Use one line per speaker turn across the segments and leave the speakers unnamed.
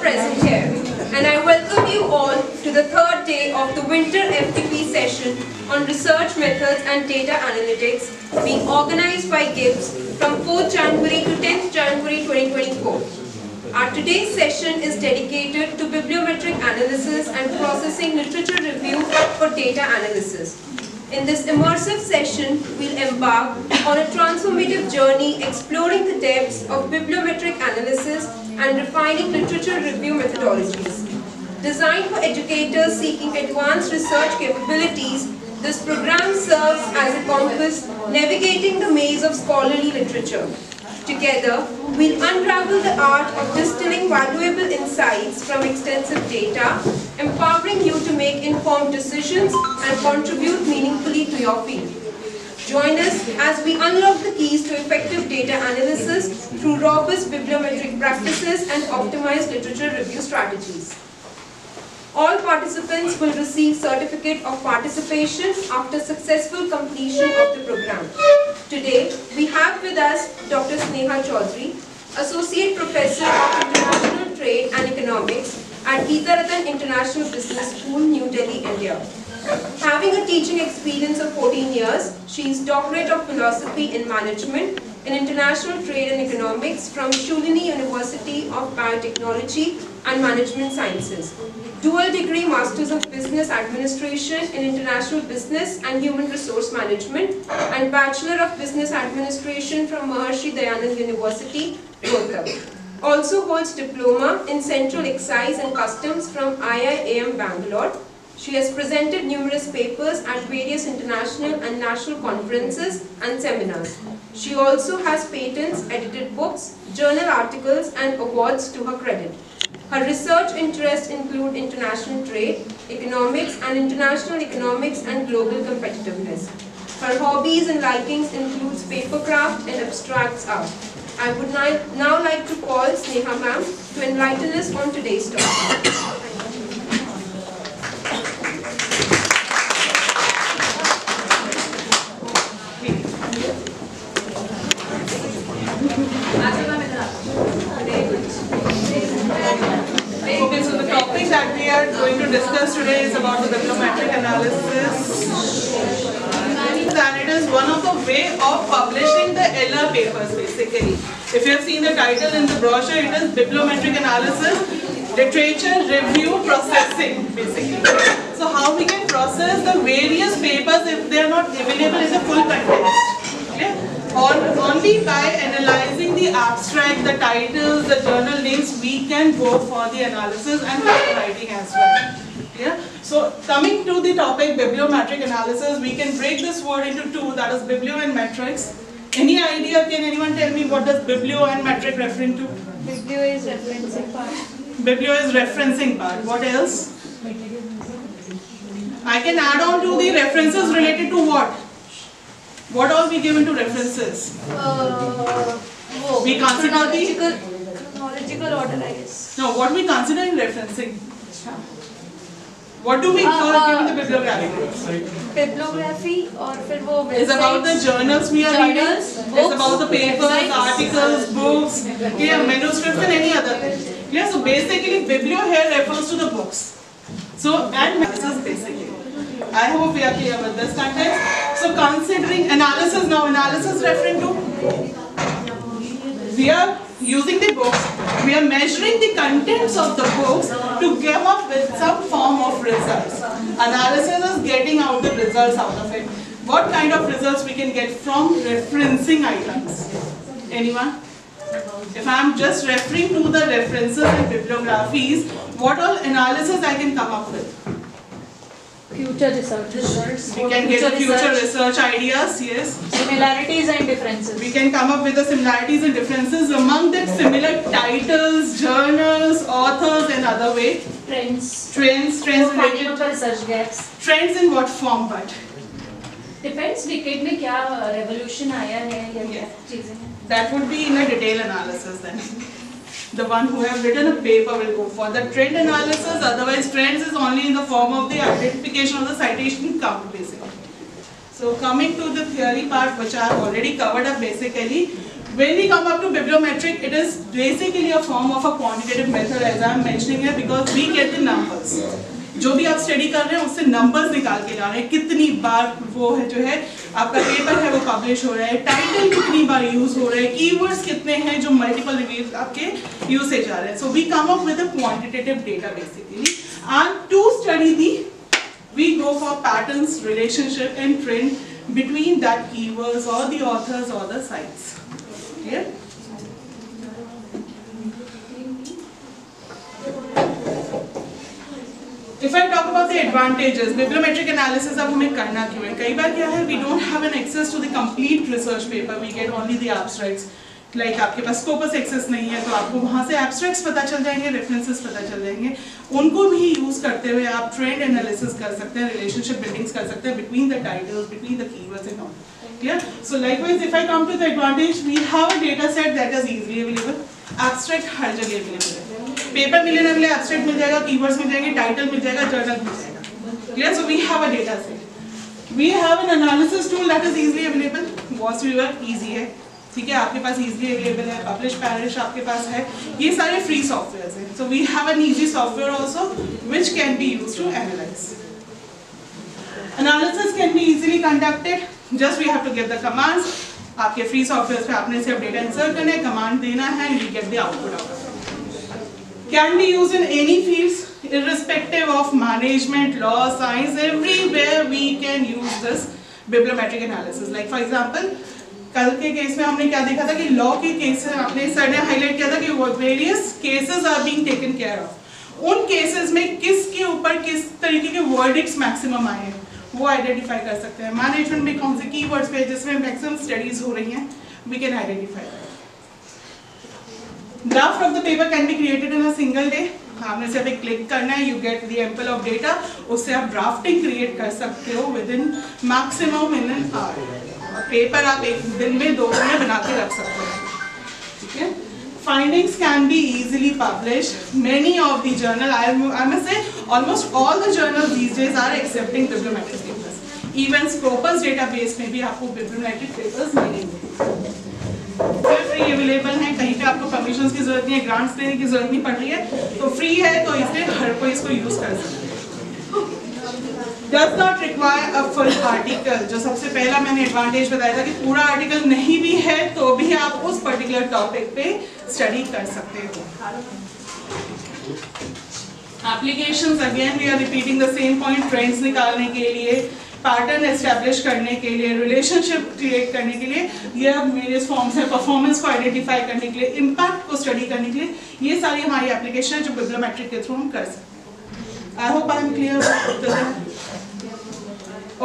present here, and I welcome you all to the third day of the winter FTP session on research methods and data analytics being organized by GIBS from 4th January to 10th January 2024. Our today's session is dedicated to bibliometric analysis and processing literature review for data analysis. In this immersive session, we'll embark on a transformative journey exploring the depths of bibliometric analysis and refining literature review methodologies. Designed for educators seeking advanced research capabilities, this program serves as a compass navigating the maze of scholarly literature. Together, we'll unravel the art of distilling valuable insights from extensive data, empowering you to make informed decisions and contribute meaningfully to your field. Join us as we unlock the keys to effective data analysis through robust bibliometric practices and optimized literature review strategies. All participants will receive Certificate of Participation after successful completion of the program. Today, we have with us Dr. Sneha Chaudhary, Associate Professor of International Trade and Economics at Geeta Rattan International Business School, New Delhi, India. Having a teaching experience of 14 years, she is Doctorate of Philosophy in Management in International Trade and Economics from Shulini University of Biotechnology and Management Sciences. Dual degree Masters of Business Administration in International Business and Human Resource Management and Bachelor of Business Administration from Maharshi Dayanand University, Rohtak. Also holds Diploma in Central Excise and Customs from IIAM Bangalore. She has presented numerous papers at various international and national conferences and seminars. She also has patents, edited books, journal articles and awards to her credit. Her research interests include international trade, economics and international economics and global competitiveness. Her hobbies and likings includes papercraft and abstract art. I would now like to call Sneha ma'am to enlighten us on today's topic.
Okay, so the topic that we are going to discuss today is about the bibliometric analysis, and it is one of the way of publishing the LR papers basically. If you have seen the title in the brochure, it is bibliometric analysis, literature review processing basically. So how we can process the various papers if they are not available in the full context. Okay? Or only by analyzing the abstract, the titles, the journal names, we can go for the analysis and paper writing as well. Yeah? So coming to the topic bibliometric analysis, we can break this word into two, that is biblio and metrics. Any idea, can anyone tell me what does biblio and metric referring to?
Biblio is referencing part.
Biblio is referencing part. What else? I can add on to the references related to what? What all we give into references? We consider the
chronological order, I guess.
No, what we consider in referencing? What do we call giving the bibliography?
Bibliography or फिर वो
It's about the journals we are reading. It's about the papers, articles, books, yeah, manuscripts and any other. Yeah, so basically biblio here refers to the books. So and analysis basically. I hope we are clear with this context. So considering analysis now, analysis referring to we are using the books, we are measuring the contents of the books to come up with some form of results. Analysis is getting out the results out of it. What kind of results we can get from referencing items? Anyone? If I am just referring to the references and bibliographies, what all analysis I can come up with?
Future research.
We can get future research ideas, yes.
Similarities and differences.
We can come up with the similarities and differences among the similar titles, journals, authors and other way.
Trends
related.
Research gaps.
Trends in what form but?
Depends decade में क्या revolution आया है या क्या चीजें हैं.
That would be in a detail analysis then. The one who have written a paper will go for the trend analysis, otherwise trends is only in the form of the identification of the citation count basically. So coming to the theory part which I have already covered up basically, When we come up to bibliometric, it is basically a form of a quantitative method as I am mentioning here, because we get the numbers. जो भी आप study कर रहे हैं उससे numbers निकाल के ला रहे हैं, कितनी बार वो है जो है आपका पेपर है वो पब्लिश हो रहा है, टाइटल कितनी बार यूज हो रहा है, कीवर्ड्स कितने हैं जो मल्टीपल रिव्यूज आपके यूसेज आ रहे हैं. So we come up with a quantitative data basically, and to study the we go for patterns, relationship and trend between that keywords or the authors or the sites. Clear? If I talk about the advantages, bibliometric analysis अब हमें करना क्यों है? कई बार क्या है, we don't have an access to the complete research paper, we get only the abstracts. Like आपके पास Scopus access नहीं है तो आपको वहाँ से एब्स्ट्रैक्ट्स पता चल जाएंगे, रेफरेंसेस पता चल जाएंगे, उनको भी यूज करते हुए आप ट्रेंड एनालिसिस कर सकते हैं, रिलेशनशिप बिल्डिंग्स कर सकते हैं between the titles, between the keywords and all. Clear? So likewise, if I come to the advantage, we have a data set that is easily available. Abstract हर जगह available है. Paper मिलने वाले abstract मिल जाएगा, keywords मिल जाएंगे, title मिल जाएगा, journal मिल जाएगा. Clear? So we have a data set. We have an analysis tool that is easily available. WOS Viewer easy है. ठीक है, आपके पास easily available है. Publish Parish आपके पास है. ये सारे free softwares हैं. So we have an easy software also which can be used to analyze. Analysis can be easily conducted. Just we have to give the commands. आपके free software पे आपने सिर्फ data insert करना है, command देना है, and you get the output out of it. Can be used in any fields, irrespective of management, law, science. Everywhere we can use this bibliometric analysis. Like for example, कल के case में हमने क्या देखा था कि लॉ के case आपने सर ने हाईलाइट किया था कि various cases are being taken care of. उन केसेस में किसके ऊपर किस तरीके के वर्डिक्ट्स मैक्सिमम आए हैं वो आइडेंटिफाई कर सकते हैं. मैनेजमेंट में कौन से कीवर्ड्स पे जिसमें मैक्सिमम स्टडीज हो रही हैं, we can identify that. Draft of the paper can be created in a single day. आपने सिर्फ एक क्लिक करना है, you get the ample of data, उससे आप ड्राफ्टिंग क्रिएट कर सकते हो with in maximum in an hour. Paper आप एक दिन में 2 दिन में बना के रख सकते हैं. ठीक है. Findings can be easily published. Many of the journal, I must say, almost all the journals these days are accepting bibliometric papers. Even Scopus database में भी आपको bibliometric papers मिलेंगे. फ्री अवेलेबल हैं, कहीं पे आपको परमिशंस की जरूरत नहीं है, ग्रांट्स देने की जरूरत नहीं पड़ रही है, तो फ्री है तो इसलिए हर कोई इसको यूज कर सकता है. Does not require a full article. जो सबसे पहला मैंने एडवांटेज बताया था कि पूरा आर्टिकल नहीं भी है तो भी आप उस पर्टिकुलर टॉपिक पे स्टडी कर सकते हो. Applications again we are repeating the same point. Trends निकालने के लिए, पैटर्न एस्टेब्लिश करने के लिए, रिलेशनशिप क्रिएट करने के लिए, ये वेरियस फॉर्म्स है, परफॉर्मेंस को आइडेंटिफाई करने के लिए, इम्पैक्ट को स्टडी करने के लिए, ये सारी हमारी एप्लीकेशन है जो बिब्लियोमेट्रिक के थ्रू हम कर सकते हैं. I hope I am clear.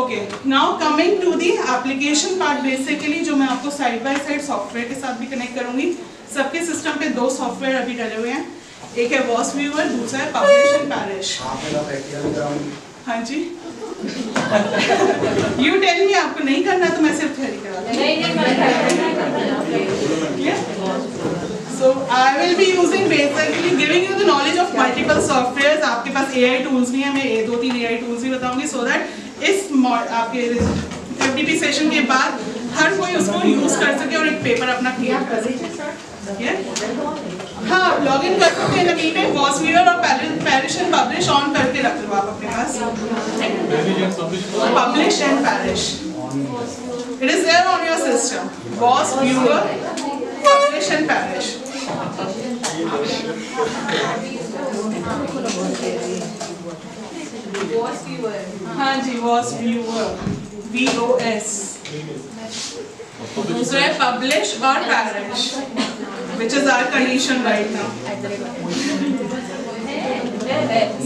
Okay, now coming to the application part, basically जो मैं आपको साइड बाय साइड सॉफ्टवेयर के साथ भी कनेक्ट करूंगी. सबके सिस्टम पे 2 सॉफ्टवेयर अभी डले हुए हैं, एक है WOS Viewer, दूसरा है Publish and Parish. हाँ जी. You tell me आपको नहीं करना तो मैं सिर्फ थ्योरी करा दूँ. So I will be using basically giving you the knowledge of multiple softwares. आपके पास AI tools भी हैं, मैं 2-3 AI tools भी बताऊंगी so that इस आपके FDP सेशन के बाद हर कोई उसको यूज कर सके और एक पेपर अपना क्लियर कर सके. हाँ, लॉग इन कर सकते हैं मीट में. WOS Viewer और Parish and Publish ऑन करके रख लो आप अपने पास. Publish and Parish. It is there on your system. WOS Viewer, Publish and Parish.
WOS Viewer.
हाँ जी, WOS Viewer, VOS. दूसरा है Publish और Parish, which is our condition right now.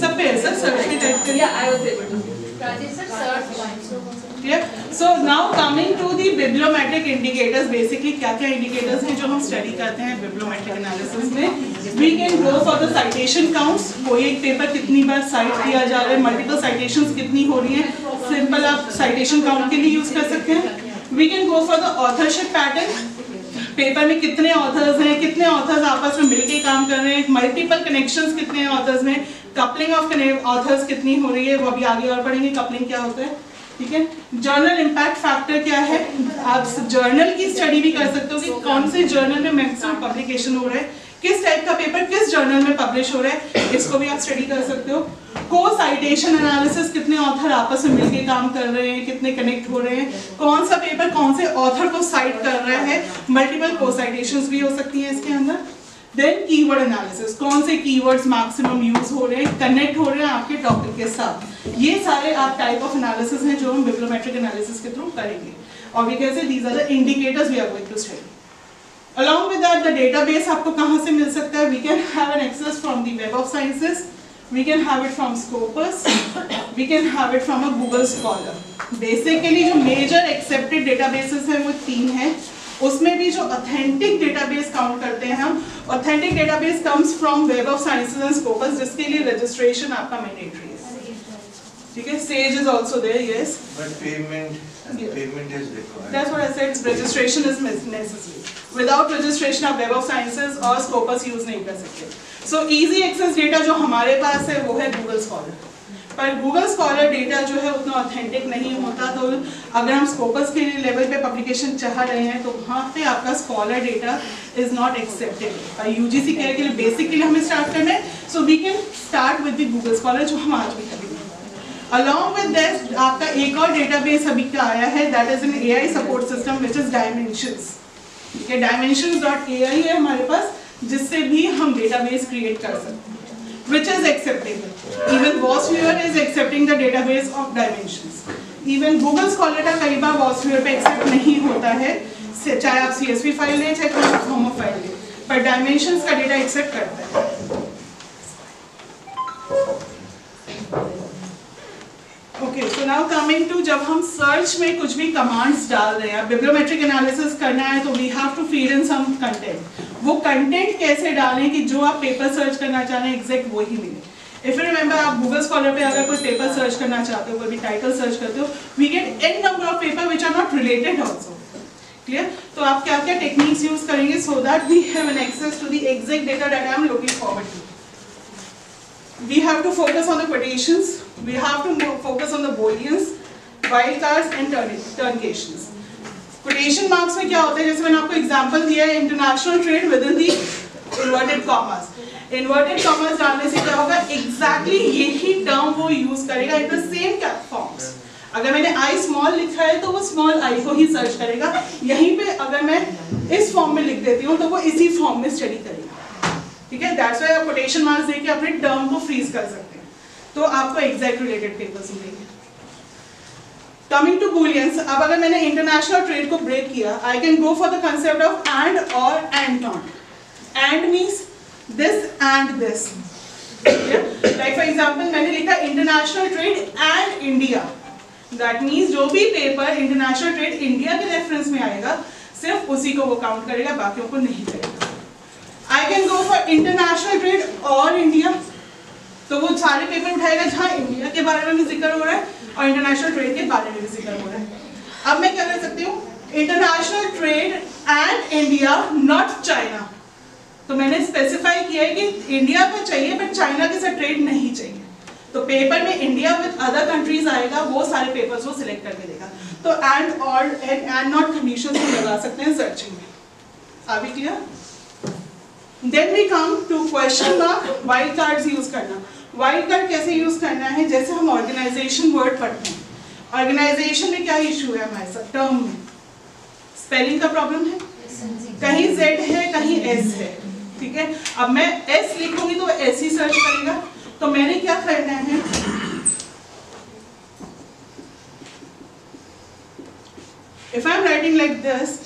सब पे है सर, सर्च भी टाइप करिए.
Yeah, I was able to.
Yeah. So now coming to the bibliometric indicators, basically क्या-क्या indicators हैं जो हम study करते हैं bibliometric analysis में. We can go for the citation counts. कोई एक पेपर कितनी बार cite किया जा रहा है, multiple citations कितनी हो रही हैं, simple आप citation count के लिए use कर सकते हैं. We can go for the authorship pattern. Paper में कितने ऑथर्स हैं, कितने ऑथर्स आपस में मिलके काम कर रहे हैं, मल्टीपल कनेक्शंस कितने हैं ऑथर्स में, कपलिंग ऑफ ऑथर्स कितनी हो रही है, वो अभी आगे और पढ़ेंगे कपलिंग क्या होता है. ठीक है। जर्नल इम्पैक्ट फैक्टर क्या है, आप जर्नल की स्टडी भी कर सकते हो कि कौन से जर्नल में मैक्सिमम पब्लिकेशन हो रहा है, किस टाइप का पेपर किस जर्नल में पब्लिश हो रहा है, इसको भी आप स्टडी कर सकते हो। को साइटेशन एनालिसिस, कितने ऑथर आपस में मिलकर काम कर रहे हैं, कितने कनेक्ट हो रहे हैं, कौन सा पेपर कौन से ऑथर को साइट कर रहा है, मल्टीपल को साइटेशंस भी हो सकती हैं इसके अंदर। देन कीवर्ड एनालिसिस, कौन से कीवर्ड्स मैक्सिमम यूज हो रहे हैं, कनेक्ट हो रहे हैं आपके टॉपिक के साथ। ये सारे आप टाइप ऑफ एनालिसिस हैं जो हम बिब्लियोमेट्रिक एनालिसिस के थ्रू करेंगे। और we can say these are the indicators we are going to study. Along with that, the database आपको कहाँ से मिल सकता है? We can have an access from the Web of Sciences, we can have it from Scopus, we can have it from a Google Scholar. Basically जो major accepted databases हैं वो 3 हैं, उसमें भी जो authentic database काउंट करते हैं हम, authentic database comes from Web of Sciences and Scopus, जिसके लिए registration आपका mandatory है, ठीक है? Sage is also there, yes.
But payment is required.
That's what I said. Registration is necessary. Without registration आप Web of Sciences और Scopus use नहीं कर सकते. So easy access data जो हमारे पास है वो है Google Scholar. पर Google Scholar डेटा जो है उतना ऑथेंटिक नहीं होता, तो अगर हम Scopus के लेवल पे पब्लिकेशन चाह रहे हैं तो वहाँ पे आपका Scholar data is not accepted. UGC के लिए बेसिक के लिए हमें स्टार्ट करना है, so we can start with the Google Scholar जो हम आज भी करेंगे। Along with this, आपका एक और डेटाबेस अभी का आया है, that is an AI support system which is Dimensions. ठीक है, Dimensions.ai है हमारे पास, जिससे भी हम डेटाबेस क्रिएट कर सकते हैं, which is acceptable. Even WOSViewer is accepting the database of Dimensions. Even Google Scholar का कई बार WOSViewer पे एक्सेप्ट नहीं होता है, चाहे आप CSV फाइल लें चाहे कोई फॉर्म ऑफ फाइल लें, पर Dimensions का डेटा एक्सेप्ट करता है। Okay, so now coming to जब हम सर्च में कुछ भी कमांड्स डाल रहे हैं, बिब्लियोमेट्रिक एनालिसिस करना है तो we have to feed in some content. वो कंटेंट कैसे डालें कि जो आप पेपर सर्च करना चाह रहे हैं एग्जैक्ट वही मिले। इफ यू रिमेंबर, आप गूगल स्कॉलर पे अगर कोई पेपर सर्च करना चाहते हो, कोई भी टाइटल सर्च करते हो, we get n number of paper which are not related also. Clear? तो आप क्या क्या टेक्निक्स यूज करेंगे so that we have an access to the exact data that I am looking forward to. We have to focus on the quotations, we have to focus on the booleans, wildcards and truncations. Quotation marks में क्या होता है, जैसे मैंने आपको example दिया है, international trade with in the inverted commas. Inverted commas डालने से क्या होगा, एग्जैक्टली यही टर्म वो यूज करेगा इन द सेम फॉर्म्स। अगर मैंने आई स्मॉल लिखा है तो वो स्मॉल आई को ही सर्च करेगा, यहीं पे अगर मैं इस फॉर्म में लिख देती हूँ तो वो इसी फॉर्म में स्टडी करेगा। ठीक है, दैट्स व्हाई आप कोटेशन मार्क्स देके अपने टर्म को फ्रीज कर सकते हैं, तो आपको एग्जैक्ट रिलेटेड पेपर्स मिलेंगे। कमिंग टू बूलियंस, अब अगर मैंने इंटरनेशनल ट्रेड को ब्रेक किया, I can go for the concept of and और and not. And means this and this. Like for example मैंने लिखा international trade and India, that means जो भी पेपर इंटरनेशनल ट्रेड इंडिया के reference में आएगा सिर्फ उसी को वो काउंट करेगा, बाकियों को नहीं करेगा। I can go for international trade और इंडिया, तो वो सारे पेपर उठाएगा जहाँ इंडिया के बारे में भी जिक्र हो रहा है और इंटरनेशनल ट्रेड के बारे में भी जिक्र हो रहा है। अब मैं क्या कर सकती हूँ, international trade and India not China. तो मैंने स्पेसिफाई किया है कि इंडिया को चाहिए बट चाइना के साथ ट्रेड नहीं चाहिए, तो पेपर में इंडिया विद अदर कंट्रीज आएगा, वो सारे पेपर्स वो सिलेक्ट करके देगा। तो एंड और एंड नॉट कंडीशंस को लगा सकते हैं सर्चिंग में। अभी clear? Then we come to question mark, wild cards use करना। वाइल्ड कार्ड कैसे यूज करना है, जैसे हम ऑर्गेनाइजेशन वर्ड पढ़ते हैं, ऑर्गेनाइजेशन में क्या इशू है हमारे साथ, टर्म में स्पेलिंग का प्रॉब्लम है, कहीं Z है कहीं S है। ठीक है, अब मैं S लिखूंगी तो S ही सर्च करेगा, तो मैंने क्या करना है, if I am writing like this,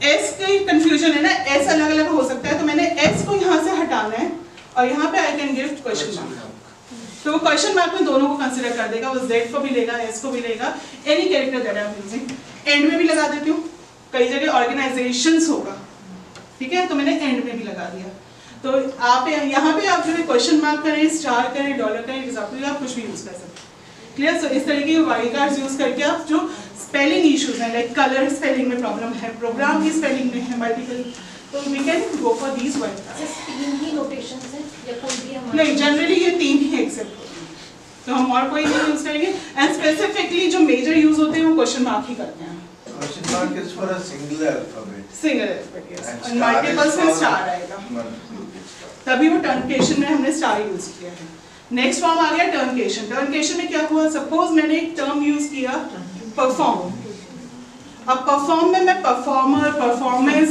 S का कंफ्यूजन है ना, S अलग अलग हो सकता है, तो मैंने S को यहाँ से हटाना है और यहाँ पे I can give question mark, तो वो क्वेश्चन मार्क में दोनों को कंसीडर कर देगा, वो Z को भी लेगा S को भी लेगा, any character that I am using. And में भी लगा देती हूँ, कई जगह ऑर्गेनाइजेशंस होगा, ठीक है, तो मैंने एंड में भी लगा दिया। तो आप यहाँ पे आप जो है क्वेश्चन मार्क करें, स्टार करें, डॉलर करें, एग्जाम्पल आप कुछ भी यूज कर सकते हैं। क्लियर? सो इस तरीके के वाइल्ड कार्ड्स यूज करके आप जो स्पेलिंग इश्यूज हैं, लाइक कलर स्पेलिंग में प्रॉब्लम है, प्रोग्राम की स्पेलिंग में है, मल्टीपल, तो we can go for these wild cards.
तीन ही नोटेशंस हैं या कोई भी हमारे?
नहीं, जनरली ये तीन ही एक्सेप्ट होते हैं। तो हम और कोई नहीं यूज करेंगे। एंड स्पेसिफिकली जो मेजर यूज होते हैं वो क्वेश्चन मार्क ही करते हैं।
Question mark is for a single alphabet.
Single alphabet, yes,
And
और
star
मल्टीपल्स
is
में
for
स्टार आएगा,
multiple.
तभी वो टर्नकेशन में हमने स्टार यूज किया है। नेक्स्ट फॉर्म आ गया टर्नकेशन। टर्नकेशन में क्या हुआ, सपोज मैंने एक टर्म यूज किया परफॉर्म। अब परफॉर्म में मैं परफॉर्मर, परफॉर्मेंस,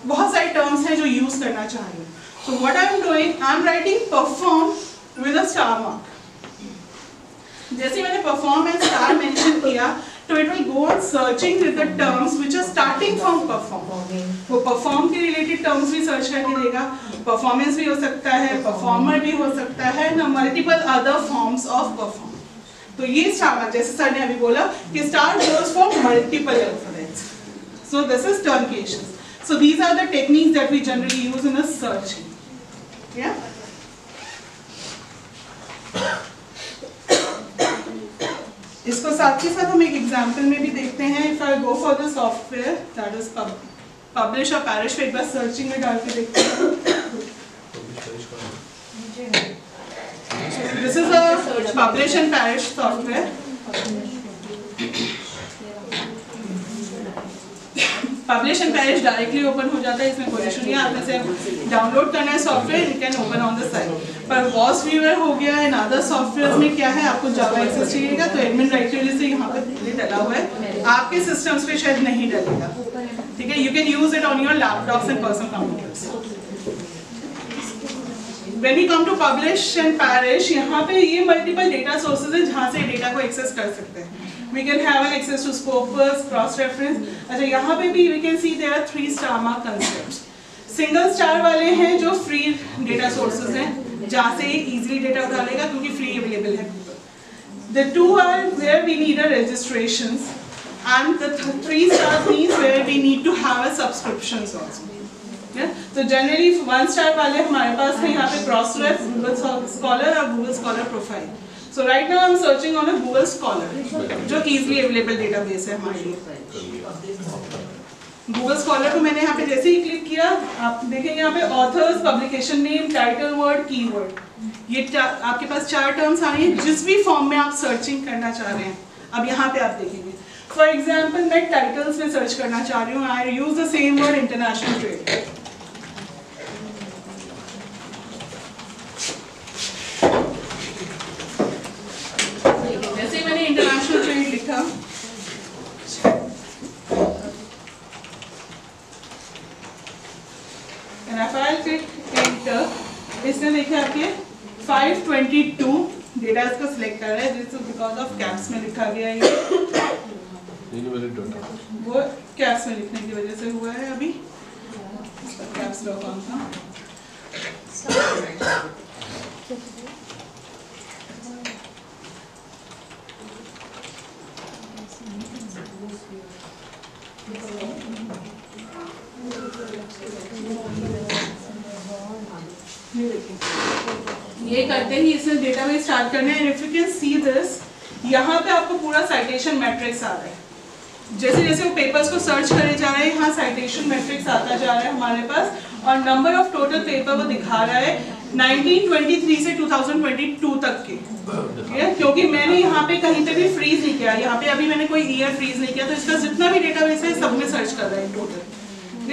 बहुत सारे टर्म्स हैं जो यूज करना चाह रही हूँ। So what I am doing, I am writing perform with a star mark. जैसे मैंने perform and star mention किया, तो it will go on searching with the terms which are starting from perform. वो perform के related terms भी search करके देगा, performance भी हो सकता है, performer भी हो सकता है, ना multiple other forms of perform. तो ये star mark, जैसे सर ने अभी बोला कि star goes for multiple alphabets. So this is truncation. So these are the techniques that we generally use in a searching. Yeah. इसको साथ के साथ हम एक एग्जाम्पल में भी देखते हैं। If I go for the software that is publish or perish, एक बार सर्चिंग में डाल के देखते हैं। This is a publish and perish software. Publish and perish directly open हो जाता है, इसमें कोई इशू नहीं है। आपने से डाउनलोड करना है software, you can open on the site. पर वॉस व्यूअर हो गया एंड अदर सॉफ्टवेयर में क्या है, आपको जावा एक्सेस चाहिएगा, तो एडमिन डायरेक्टरी से यहाँ पे डला हुआ है, आपके सिस्टम्स पे शायद नहीं डलेगा, ठीक है। You can use it on your laptops and personal computers. When we come to publish and perish, यहाँ पे ये मल्टीपल डेटा सोर्सेज है जहाँ से डेटा को एक्सेस कर सकते हैं। We can have an access to Scopus, cross-reference. अच्छा, यहाँ पे भी we can see there are 3 star mark concepts. Single star वाले हैं जो free data sources हैं, जहाँ से easily data उठा लेगा क्योंकि free available है। The 2 are where we need a registrations, and the 3 star means where we need to have a subscriptions also. Yeah? So generally 1 star वाले हमारे पास है यहाँ पे cross-ref, Google Scholar और Google Scholar Profile. So right now I'm searching on a Google Scholar, जो easily available database है हमारे लिए। Google Scholar को मैंने यहाँ पे जैसे ही क्लिक किया, आप देखेंगे यहाँ पे authors, publication name, title word, keyword, ये आपके पास 4 टर्म्स आ रही हैं जिस भी फॉर्म में आप सर्चिंग करना चाह रहे हैं। अब यहाँ पे आप देखेंगे, फॉर एग्जाम्पल मैं टाइटल्स में सर्च करना चाह रही हूँ, I use the same word international trade. मैंने इंटरनेशनल ट्रेड लिखा, and if I click enter, इसने देखा आपके 522 डेटा इसको सिलेक्ट कर रहा है, this is because of caps में लिखा गया है, वो कैप्स में लिखने की वजह से हुआ है। अभी कैप्स लॉक ऑन था। ये करते ही इसने डेटाबेस स्टार्ट करना है। If you can see this, यहाँ पे आपको पूरा साइटेशन मैट्रिक्स आ रहा है। जैसे जैसे वो पेपर्स को सर्च करे जा रहे हैं, यहाँ साइटेशन मैट्रिक्स आता जा रहा है हमारे पास, और नंबर ऑफ टोटल पेपर वो दिखा रहा है 1923 से 2022 तक के। क्योंकि मैंने यहाँ पे कहीं पे भी फ्रीज नहीं किया, यहाँ पे अभी मैंने कोई ईयर फ्रीज नहीं किया, तो इसका जितना भी डेटाबेस है सब में सर्च कर रहा है total.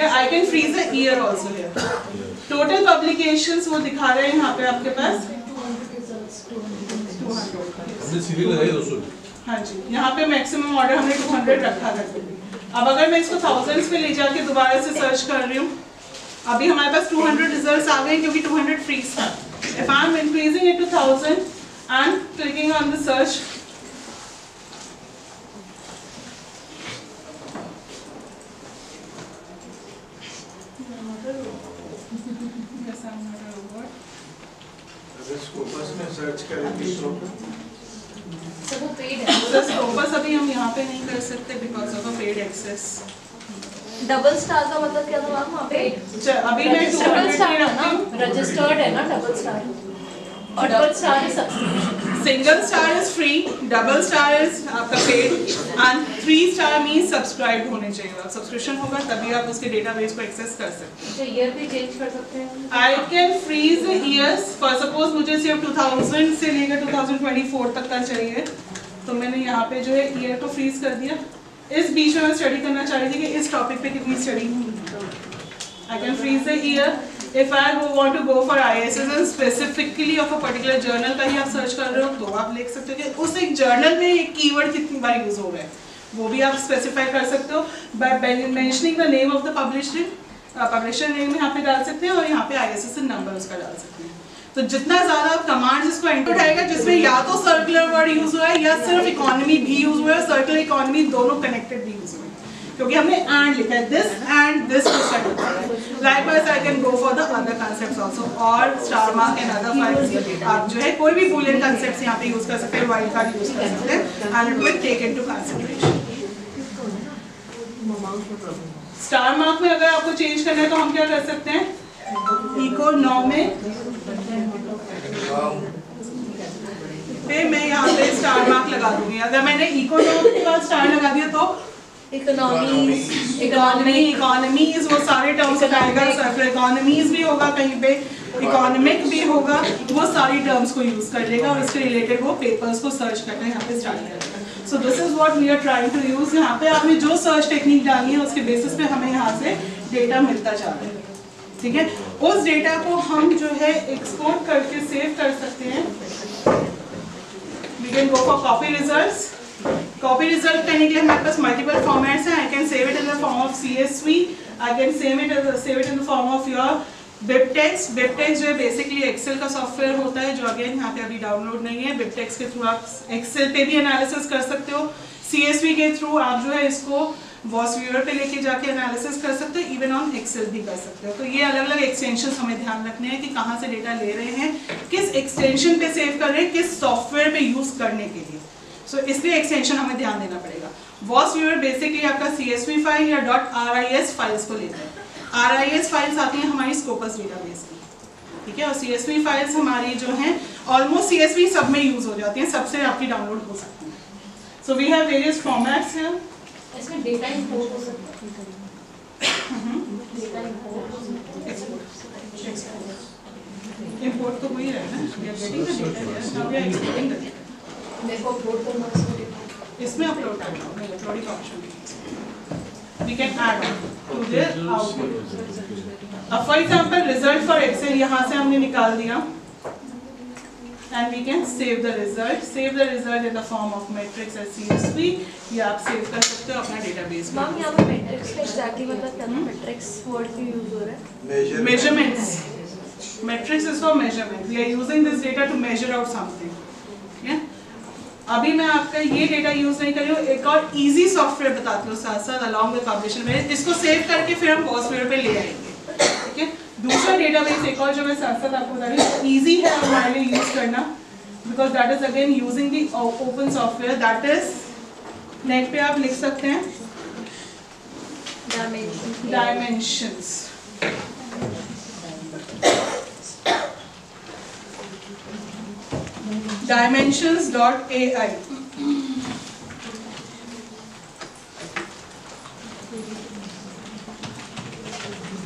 I can freeze the year also here. Total publications वो दिखा रहे हैं यहाँ पे आपके पास 200। हाँ जी, यहाँ पे मैक्सिमम ऑर्डर हमने 200 रखा था। अब अगर मैं इसको थाउजेंड्स पे ले जाके दोबारा से सर्च कर रही हूँ, अभी हमारे पास 200 रिजल्ट्स आ गए क्योंकि 200 फ्रीज था। If I am increasing it to 1000 and clicking on the search, yes, I'm not a robot.
अगर स्कोपस में सर्च करेंगे तो
वो पेड है।
तो स्कोपस अभी हम यहाँ पे नहीं कर सकते because of a paid access.
Double star का मतलब क्या था वहाँ पे?
अभी मैं 200
रजिस्टर्ड है ना, रजिस्टर्ड है ना डबल स्टार, और डबल स्टार है subscription.
Single star is free, double star is आपका paid and 3 star mean subscribe होने चाहिए। सब्सक्रिप्शन होगा तभी आप उसके डेटाबेस को एक्सेस कर सकते हैं।
तो ईयर भी चेंज कर सकते हैं?
I can freeze the years, for suppose मुझे सिर्फ 2000 से लेकर 2024 तक का चाहिए, तो मैंने यहाँ पे जो है ईयर को फ्रीज कर दिया। इस बीच में मैं स्टडी करना चाह रही थी कि इस टॉपिक पे कितनी स्टडी होगी। I can freeze the year. If I want to go for ISS and specifically of a particular journal का ही आप सर्च कर रहे हो तो आप लिख सकते हो कि उस एक जर्नल में एक कीवर्ड कितनी बार यूज हो रहा है, वो भी आप स्पेसिफाई कर सकते हो by mentioning the name of the publisher name यहाँ पे डाल सकते हैं और यहाँ पे ISSN नंबर उसका डाल सकते हैं। तो जितना ज़्यादा आप कमांड्स इसको एंटर उठाएगा जिसमें या तो सर्कुलर वर्ड यूज हुआ है या सिर्फ इकोनॉमी भी यूज हुआ है, सर्कुलर इकोनॉमी दोनों कनेक्टेड भी यूज हुए हैं क्योंकि हमने एंड लिखा है, दिस एंड दिस को सेट होता है। Likewise I can go for the other concepts also और star mark and other files. आप जो है कोई भी बूलियन कांसेप्ट्स यहाँ पे यूज कर सकते हैं, वाइल्ड कार्ड यूज कर सकते हैं and it will take into consideration. Star mark में अगर आपको चेंज करना है तो हम क्या कर सकते हैं, इकोनॉमिक पे मैं यहाँ पे स्टार मार्क लगा दूंगी। अगर मैंने इकोनॉमिक का स्टार लगा दिया तो इकोनॉमीज वो सारे टर्म्स आएगा, सर्कुलर इकोनॉमीज भी होगा, कहीं पे इकोनॉमिक भी होगा, वो सारी टर्म्स को यूज कर लेगा और उसके रिलेटेड वो पेपर्स को सर्च करना यहाँ पे स्टार्ट करेगा। So this is what we are trying to use. यहाँ पे आपने जो सर्च टेक्निक डाली है उसके बेसिस पे हमें यहाँ से डेटा मिलता जा रहा है, ठीक है। उस डेटा को हम जो है एक्सपोर्ट करके सेव कर सकते हैं। We can go for copy results. Copy result करने के लिए हमारे पास मल्टीपल फॉर्मेट्स हैं। I can save it in the form of CSV, I can save it in the form of your BibTeX. BibTeX जो है बेसिकली एक्सेल का software होता है जो अगेन यहाँ पे अभी डाउनलोड नहीं है। बिबटेक्स के थ्रू आप एक्सेल पे भी एनालिसिस कर सकते हो, CSV के थ्रू आप जो है इसको वॉस व्यूअर पे लेके जाके एनालिसिस कर सकते हो, इवन ऑन एक्सेल भी कर सकते हो। तो ये अलग अलग एक्सटेंशन हमें ध्यान रखने हैं कि कहाँ से डेटा ले रहे हैं, किस एक्सटेंशन पे सेव कर रहे हैं, किस सॉफ्टवेयर पे यूज करने के लिए। सो इसलिए एक्सटेंशन हमें ध्यान देना पड़ेगा। वॉस व्यूअर बेसिकली आपका CSV फाइल या .RIS फाइल्स को लेता है। RIS फाइल्स आती हैं हमारी स्कोपस डेटाबेस की, ठीक है, और CSV फाइल्स हमारी जो हैं ऑलमोस्ट CSV सब में यूज हो जाती हैं, सबसे आपकी डाउनलोड हो सकती हैं। So we have various formats हैं।
इसमें डेटा इंपोर्ट हो सकता है, डेटा
इंपोर्ट तो वही है ना, we are getting the data, now we are exporting the data.
मेरे को अपलोड करना है
इसमें अपलोड करना होगा, uploading option we can add to the output. अब for example result for Excel यहाँ से हमने निकाल दिया and we can save the result in the form of matrix as CSV, या आप सेव कर सकते हो अपना डेटाबेस में।
मैम यहाँ पे मैट्रिक्स का एग्जैक्टली मतलब क्या है? मैट्रिक्स वर्ड क्यों यूज हो रहा है?
measurements, matrix is for measurement, we are using this data to measure out something, yeah? अभी मैं आपका ये डेटा यूज नहीं कर रही हूँ, एक और इजी सॉफ्टवेयर बताती हूँ साथ साथ अलॉन्ग विद पब्लिशर में, इसको सेव करके फिर हम वॉसवेयर पे ले आएंगे, ठीक है। दूसरा डेटाबेस एक और जो मैं साथ साथ आपको बता रही हूँ इजी है हमारे लिए यूज करना, because that is again using the open software, that is net पे आप लिख सकते हैं डायमेंशंस। dimensions.ai।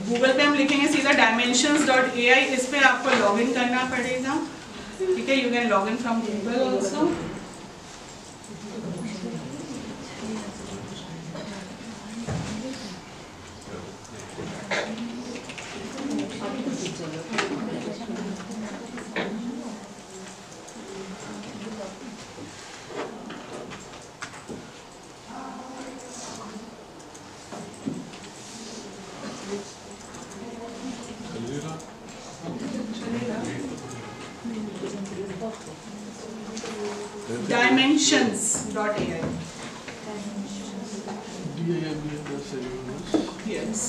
गूगल पे हम लिखेंगे सीधा dimensions.ai, इस पे आपको लॉगिन करना पड़ेगा, ठीक है। You can log in from Google also. dimensions.ai, yes।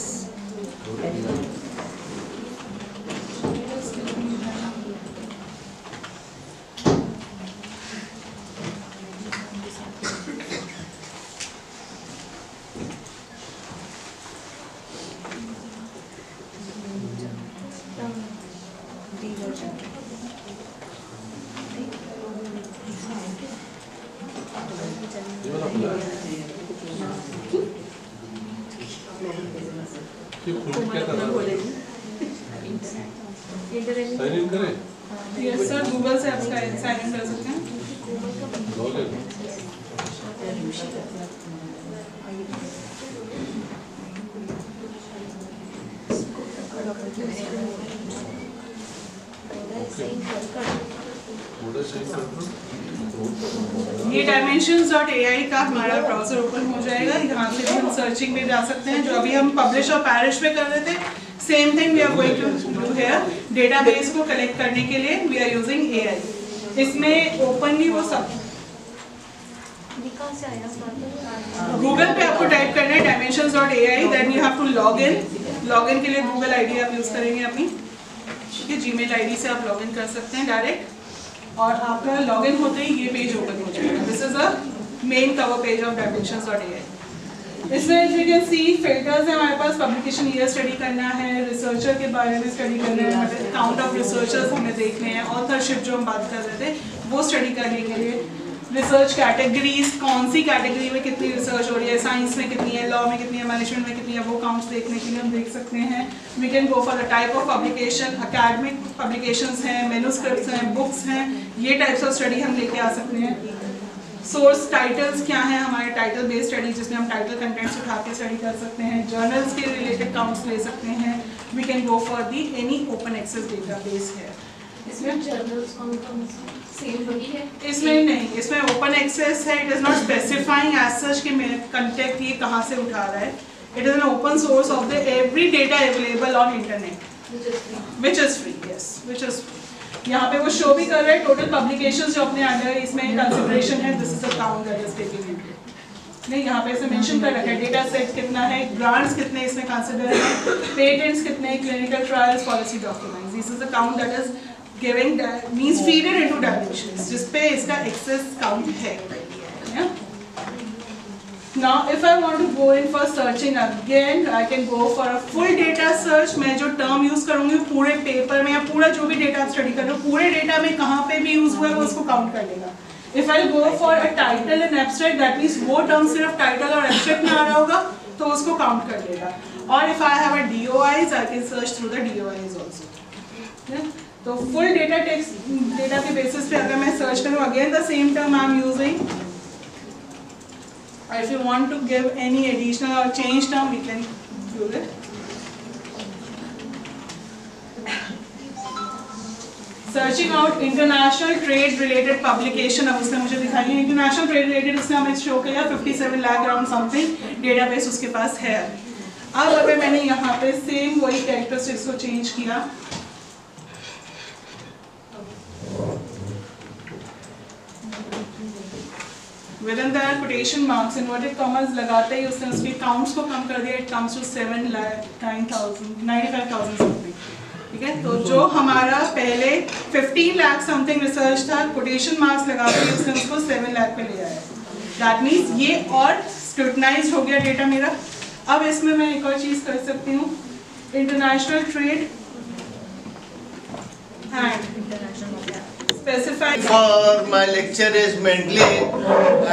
Sign in करें?
यस सर, गूगल से आप साइन इन कर सकते हैं। ये dimensions.ai का हमारा ब्राउजर ओपन हो जाएगा। यहाँ से हम सर्चिंग में जा सकते हैं, जो अभी हम पब्लिश और पैरिश में कर रहे थे। Same thing we are going to do here. Database को कलेक्ट करने के लिए वी आर यूजिंग AI। इसमें ओपनली वो सब गूगल पे आपको टाइप करना है dimensions.ai, then you have to log in. Log in के लिए गूगल आईडी आप यूज करेंगे अपनी, ठीक है। जीमेल आईडी से आप लॉग इन कर सकते हैं डायरेक्ट, और आपका लॉग इन होते ही ये पेज ओपन हो जाएगा। This is a main cover page of dimensions.ai। इसमें यू कैन सी फिल्टर्स है हमारे पास। पब्लिकेशन ईयर स्टडी करना है, रिसर्चर के बारे में स्टडी करना है, काउंट ऑफ रिसर्चर्स हमें देखने हैं, ऑथरशिप जो हम बात कर रहे थे वो स्टडी करने के लिए, रिसर्च कैटेगरीज, कौन सी कैटेगरी में कितनी रिसर्च हो रही है, साइंस में कितनी है, लॉ में कितनी है, मैनेजमेंट में कितनी है, वो काउंट्स देखने के लिए हम देख सकते हैं। We can go for the type of publication, academic publications हैं, मैन्युस्क्रिप्ट्स हैं, बुक्स हैं, ये टाइप्स ऑफ स्टडी हम लेके आ सकते हैं। सोर्स टाइटल्स क्या हैं, हमारे टाइटल बेस्ड स्टडी जिसमें हम टाइटल कंटेंट्स उठा के स्टडी कर सकते हैं। जर्नल्स के रिलेटेड काउंट्स ले सकते हैं। We can go for the any open access database है।
इसमें जर्नल्स कौन सेम वही है?
इसमें नहीं, इसमें ओपन एक्सेस है। It is not specifying as such कि मेरे कंटेंट ये कहाँ से उठा रहा है। It is an open source of the every data available on internet which is free. Yes, which is free. यहाँ पे वो शो भी कर रहा है टोटल पब्लिकेशंस जो अपने अंडर है, इसमें कंसिडरेशन है। This is a count that is taking into. नहीं, यहाँ पे ऐसे मेंशन कर रखा है डेटा सेट कितना है, ग्रांट्स कितने इसमें कंसिडर है, पेटेंट्स कितने, clinical trials, policy documents. This is a count that is giving means feeded into dimensions, जिस पे इसका एक्सेस काउंट है। Now if I want to go in for searching again, I can go for a full data search। मैं जो term use करूंगी पूरे paper में या पूरा जो भी डेटा आप स्टडी कर रहे हो, पूरे डेटा में कहाँ पे भी यूज हुआ है वो उसको काउंट कर लेगा। If I go for a title and abstract, that means वो टर्म सिर्फ टाइटल और एब्स्ट्रैक्ट में आ रहा होगा तो उसको काउंट कर लेगा। और if I have a DOIs, I can search through the DOIs also। yeah? तो फुल डेटा टेक्स्ट डेटा के बेसिस पे अगर मैं सर्च करूँ, again the same term I am using. If you want to give any additional or change term, we can do it. Searching out international trade related publication, अब उसने मुझे दिखाई है international trade related, उसने हमें show किया 57 lakh around something database उसके पास है। अब अगर मैंने यहाँ पे सेम वही कैरेक्टरिस्टिक्स को चेंज किया, within the quotation marks inverted commas लगाते ही उसने उसके काउंट्स को कम कर दिया। It comes to 7,95,000 something. ठीक है, तो जो हमारा पहले 15 लाख समथिंग रिसर्च था, quotation marks लगाते ही उसने उसको 7 लाख पे ले आया। That means ये और scrutinized हो गया डेटा मेरा। अब इसमें मैं एक और चीज कर सकती हूँ, international trade specified.
For my lecture is Mendeley,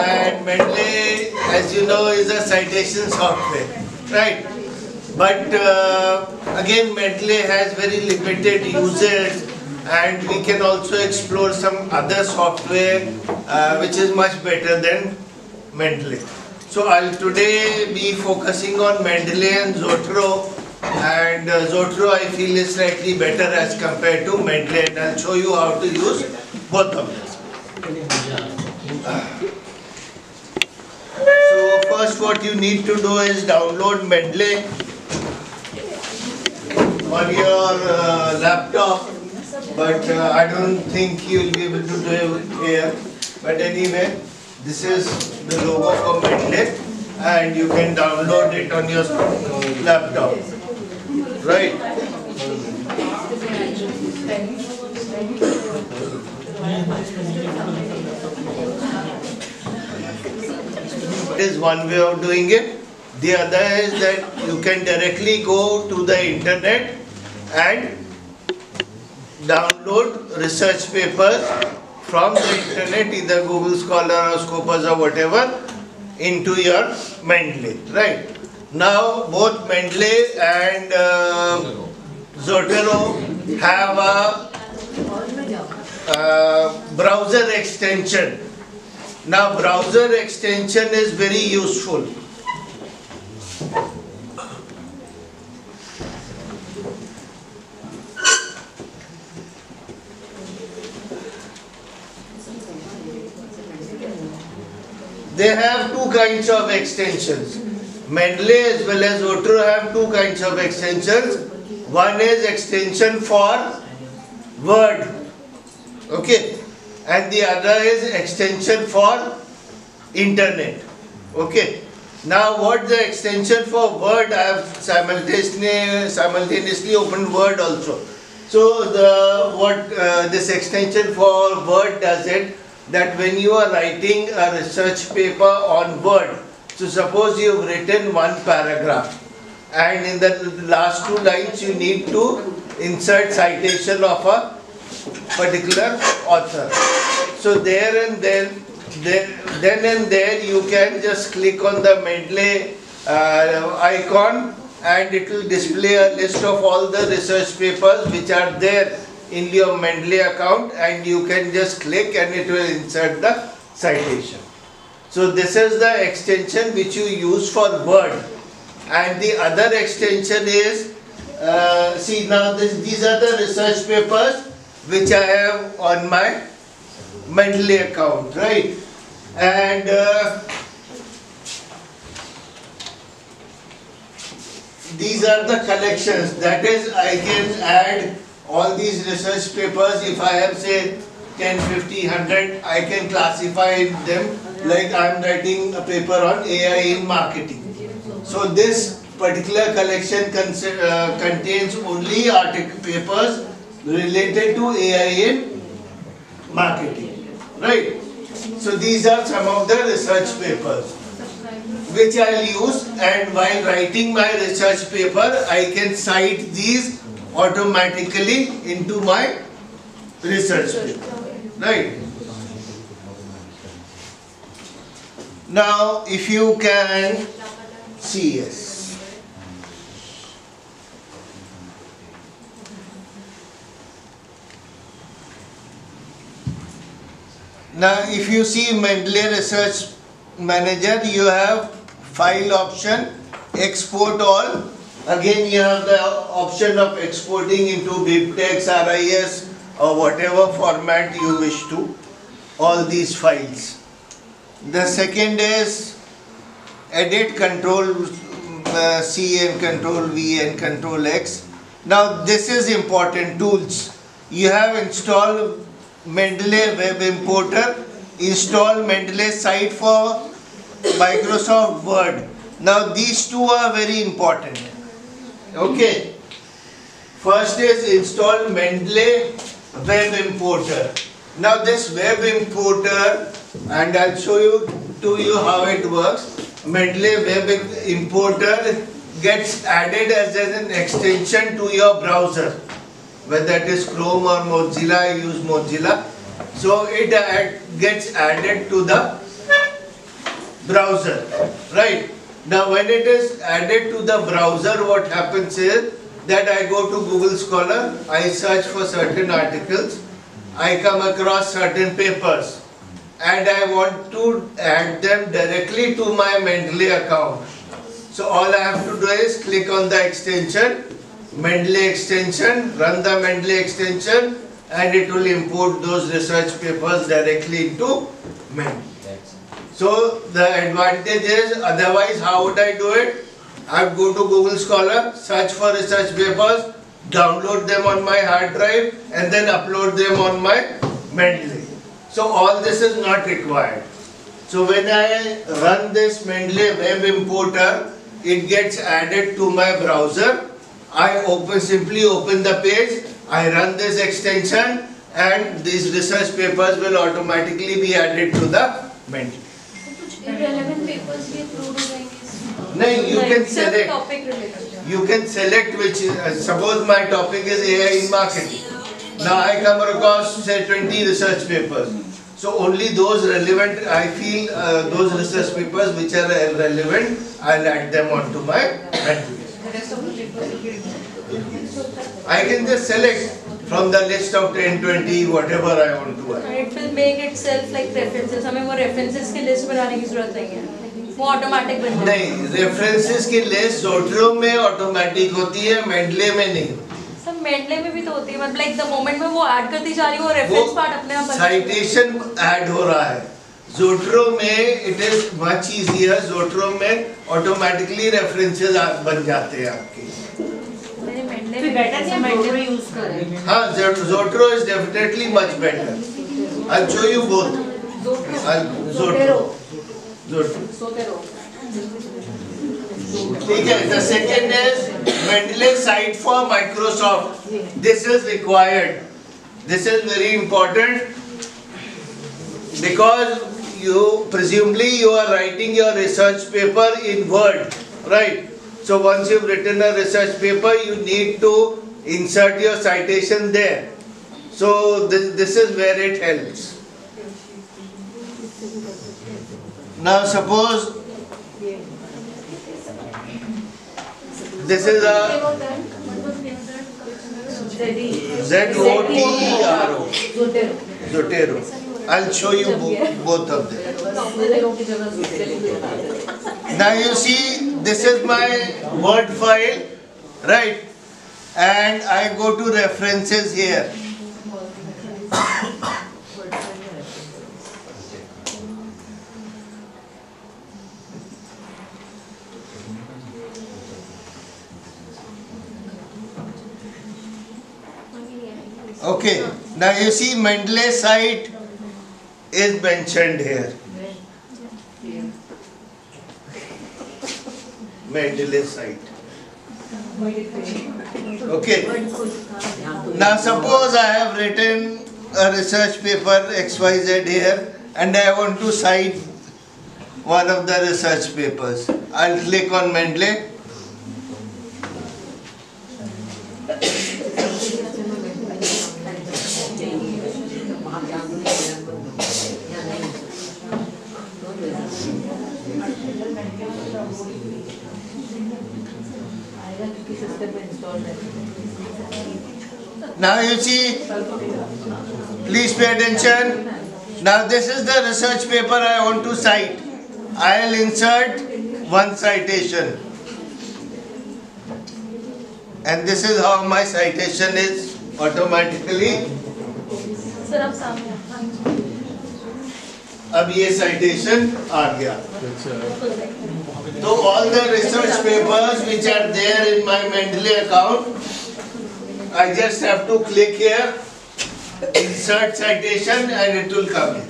and Mendeley, as you know, is a citation software, right? But again, Mendeley has very limited users, and we can also explore some other software which is much better than Mendeley. So I'll today be focusing on Mendeley and Zotero. And Zotero I feel is slightly better as compared to Mendeley, and I'll show you how to use both of them. So first what you need to do is download Mendeley on your laptop, but I don't think you'll be able to do it here. But anyway, this is the logo for Mendeley, and you can download it on your laptop. Right. Is one way of doing it. The other is that you can directly go to the internet and download research papers from the internet, either Google Scholar or Scopus or whatever, into your Mendeley. Right. Now both Mendeley and Zotero have a browser extension. Now browser extension is very useful. They have two kinds of extensions. Mendeley as well as Zotero have two kinds of extensions. One is extension for Word, okay, and the other is extension for Internet, okay. Now what the extension for Word, I have simultaneously opened Word also. So this extension for Word does it, that when you are writing a research paper on Word, so suppose you have written one paragraph and in the last 2 lines you need to insert citation of a particular author. So then and there you can just click on the Mendeley icon and it will display a list of all the research papers which are there in your Mendeley account, and you can just click and it will insert the citation. So this is the extension which you use for Word. And the other extension is, see now these are the research papers which I have on my Mendeley account, right? And these are the collections, that is I can add all these research papers. If I have say 10, 50, 100, I can classify them like I am writing a paper on AI in marketing. So this particular collection contains only article papers related to AI in marketing, right? So these are some of the research papers which I will use, and while writing my research paper I can cite these automatically into my research paper, right? Now if you can see, yes. Now if you see Mendeley Research Manager, you have file option, export all. Again you have the option of exporting into BibTeX, RIS or whatever format you wish to, all these files. The second is edit, control C and control V and control X. Now this is important, tools. You have installed Mendeley Web Importer, install Mendeley site for Microsoft Word. Now these two are very important. Okay. First is install Mendeley Web Importer. Now this Web Importer, and I'll show you how it works. Mendeley Web Importer gets added as an extension to your browser. Whether it is Chrome or Mozilla, I use Mozilla. So it gets added to the browser, right? Now when it is added to the browser, what happens is that I go to Google Scholar, I search for certain articles, I come across certain papers, and I want to add them directly to my Mendeley account. So all I have to do is click on the extension, Mendeley extension, run the Mendeley extension, and it will import those research papers directly into Mendeley. So the advantage is, otherwise how would I do it? I would go to Google Scholar, search for research papers, download them on my hard drive, and then upload them on my Mendeley. So all this is not required. So when I run this Mendeley Web Importer, it gets added to my browser. I simply open the page, I run this extension, and these research papers will automatically be added to the Mendeley.
Irrelevant papers भी upload हो जाएंगे.
No, you can
Self
select.
topic related.
You can select which, suppose my topic is AI in marketing. Now I come across say 20 research papers. So only those relevant, I feel those research papers which are relevant, I'll add them onto my Mendeley. I can just select from the list of 10, 20, whatever I want to add.
It will make itself like references. हमें वो references की list बनाने की जरूरत नहीं है. वो automatic बन जाएगा.
नहीं, references की list Zotero में automatic होती है, Mendeley में नहीं.
सब Mendeley में भी तो होती है. मतलब like the moment में वो add करती जा रही है, वो reference part अपने आप बन जाएगा.
Citation add हो रहा है. Zotero में it is much easier. Zotero में automatically references बन जाते हैं आपके. हाँ, Zotero is definitely much better. I'll show you both. Zotero. ठीक है. The second is Mendeley site for Microsoft. This is required. This is very important because you presumably you are writing your research paper in Word, right? So once you've written a research paper, you need to insert your citation there. So this is where it helps. Now suppose this is a Zotero. Zotero. I'll show you both of them. Now you see, this is my Word file, right? And I go to references here. Okay, now you see Mendeley site is mentioned here. Mendeley site. Okay. Now suppose I have written a research paper XYZ here and I want to cite one of the research papers. I'll click on Mendeley. Now you see, please pay attention. Now this is the research paper I want to cite. I'll insert one citation. And this is how my citation is automatically. अब ये citation आ गया. So all the research papers which are there in my Mendeley account, I just have to click here, insert citation, and it will come in.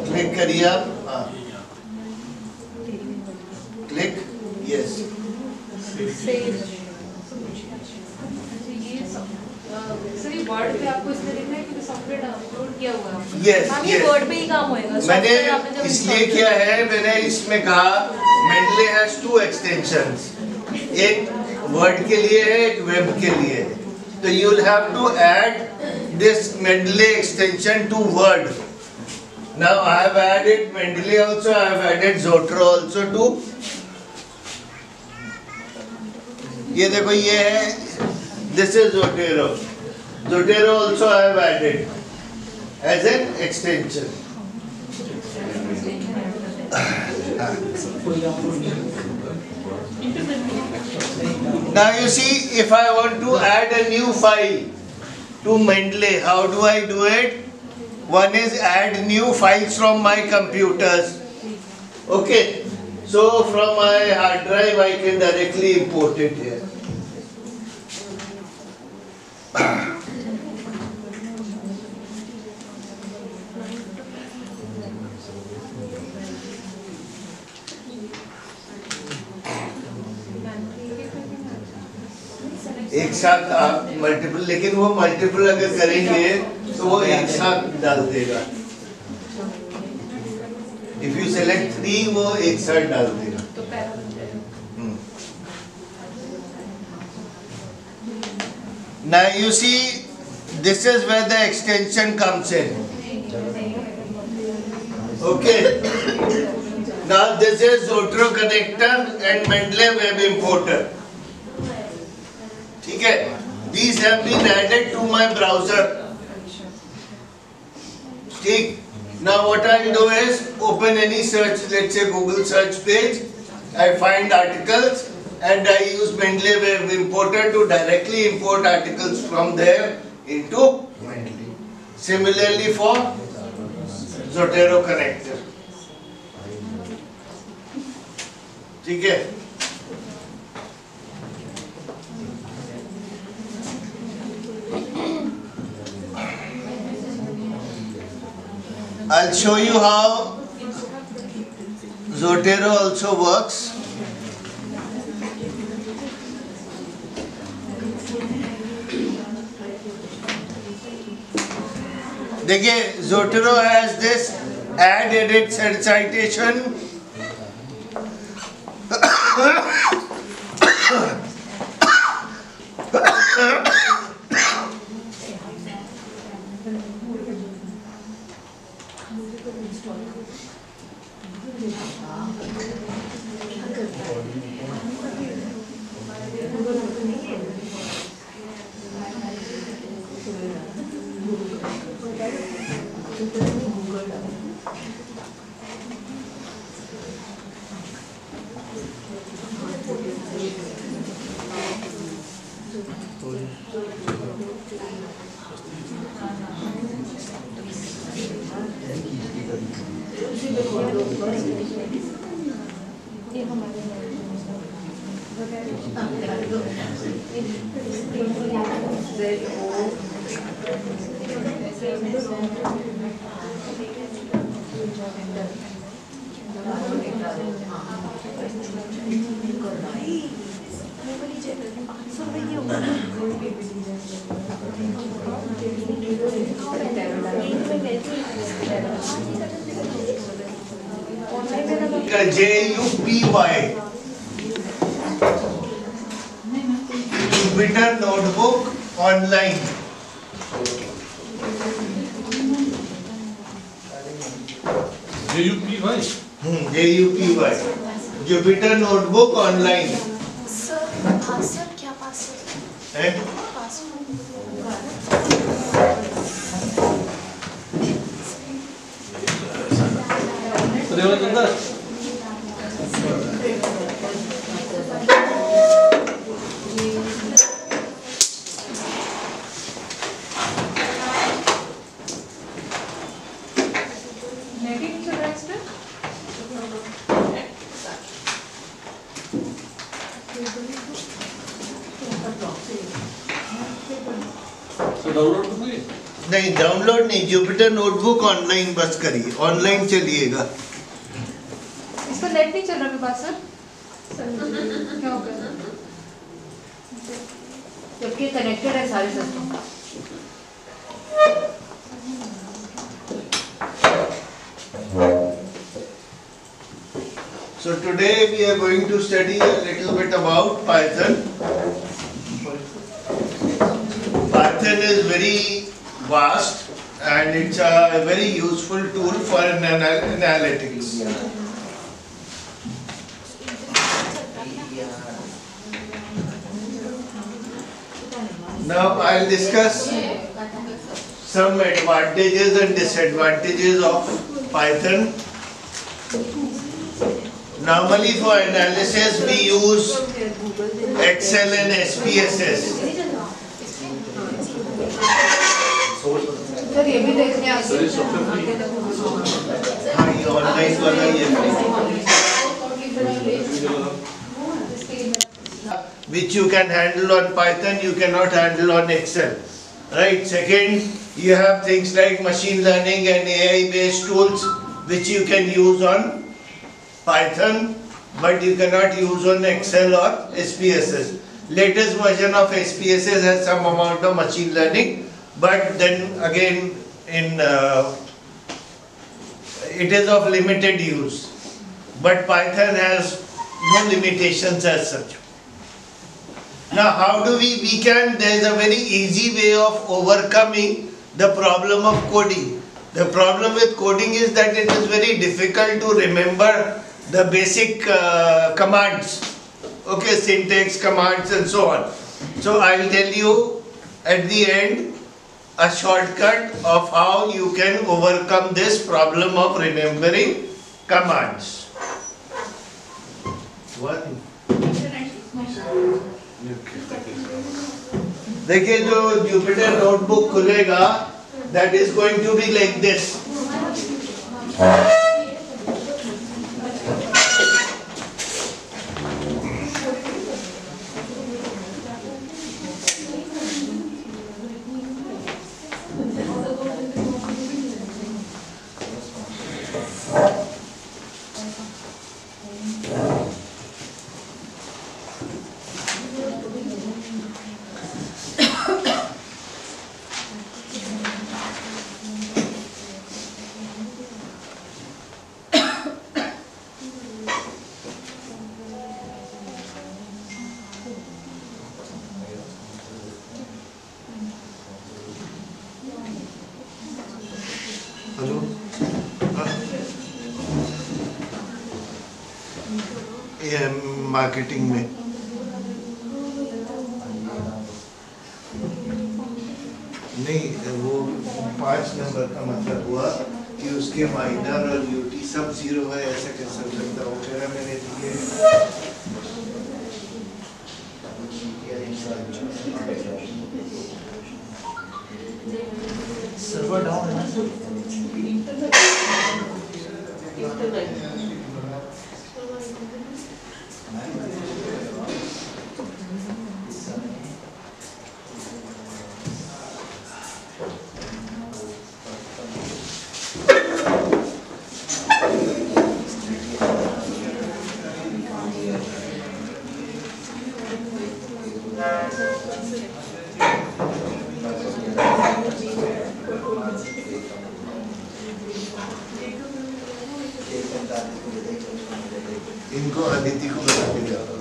Click करिए आप, हाँ. Click, yes.
Word पे आपको इसलिए लिखना है क्योंकि सॉफ्टवेयर डाउनलोड किया हुआ है.
Yes,
हाँ, ये
yes.
वर्ड पे ही काम होएगा.
मैंने इसलिए किया है, मैंने इसमें कहा Mendeley has two extensions. एक वर्ड के लिए है, एक वेब के लिए है. तो you will have to add this Mendeley extension to Word. Now I have added Mendeley also, I have added Zotero also too. ये देखो ये है, this is Zotero. Zotero also I have added as an extension. Now you see, if I want to add a new file to Mendeley, how do I do it? One is add new files from my computers. Okay, so from my hard drive I can directly import it here. एक साथ आप multiple, लेकिन वो multiple अगर करेंगे तो वो एक साथ डाल देगा. If you select 3 वो एक साथ डाल देगा. Now you see, this is where the extension comes in. Okay. Now this is Zotero connector and Mendeley web importer. Okay. These have been added to my browser. Okay. Now what I'll do is open any search, let's say Google search page. I find articles and I use Mendeley web importer to directly import articles from there into Mendeley. Similarly for Zotero connector. ठीक है? I'll show you how Zotero also works. देखिए Zotero has this add edit set citation. JUPY Jupyter Notebook Online.
JUPY?
JUPY Jupyter Notebook Online.
Sir, क्या password?
है? नहीं download नहीं, Jupyter notebook online बस करिए, online चलिएगा।
इसका नेट नहीं चल रहा मेरे पास सर, क्या हो गया? जबकि कनेक्टेड है सारे system.
So today we are going to study a little bit about Python. Python is very vast and it's a very useful tool for analytics. Now I'll discuss some advantages and disadvantages of Python. Normally for analysis we use Excel and SPSS.
Sir ये भी देखने आते हैं।
हाँ ये online वाला ही है। Which you can handle on Python, you cannot handle on Excel. Right. Second, you have things like machine learning and AI based tools which you can use on Python, but you cannot use on Excel or SPSS. Latest version of SPSS has some amount of machine learning, but then again it is of limited use. But Python has no limitations as such. Now how do we can, there is a very easy way of overcoming the problem of coding. The problem with coding is that it is very difficult to remember the basic commands, okay, syntax, commands and so on. So I will tell you at the end a shortcut of how you can overcome this problem of remembering commands. What? देखिए जो Jupyter notebook खुलेगा, that is going to be like this. Hello, ये marketing में नहीं, वो 5 number का मतलब हुआ कि उसके माइनर और यूटी सब 0 है, ऐसा कैसे हो सकता है? वो कह रहा मैंने दिए सर्वर डाउन है ना सर? इनको अदिति को बता के जाओ।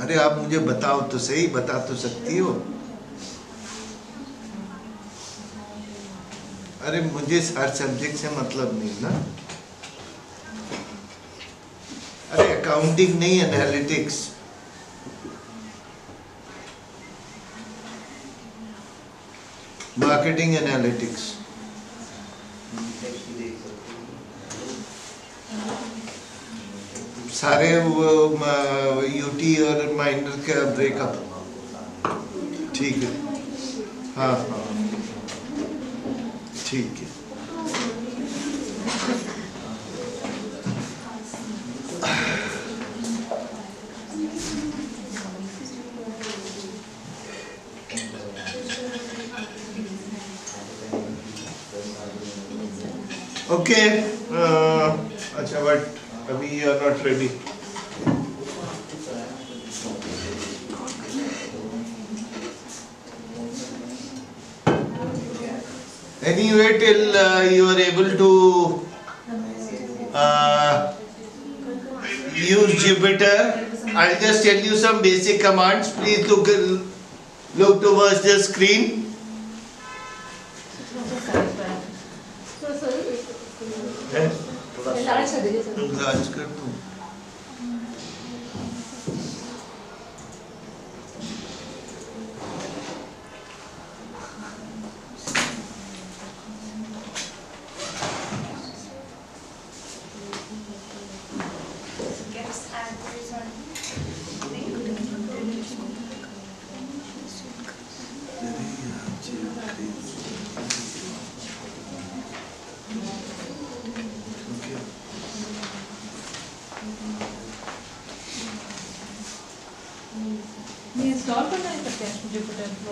अरे आप मुझे बताओ तो सही, बता तो सकती हो। अरे मुझे हर सब्जेक्ट से मतलब नहीं ना। अरे अकाउंटिंग नहीं, एनालिटिक्स। Marketing analytics. सारे वो यूटी और माइनर का ब्रेकअप। ठीक है, हाँ हाँ ठीक है। ओके, अच्छा बट अभी you are not ready. Anyway, till you are able to use Jupyter, I'll just tell you some basic commands. Please look towards the screen. राज कर दूं।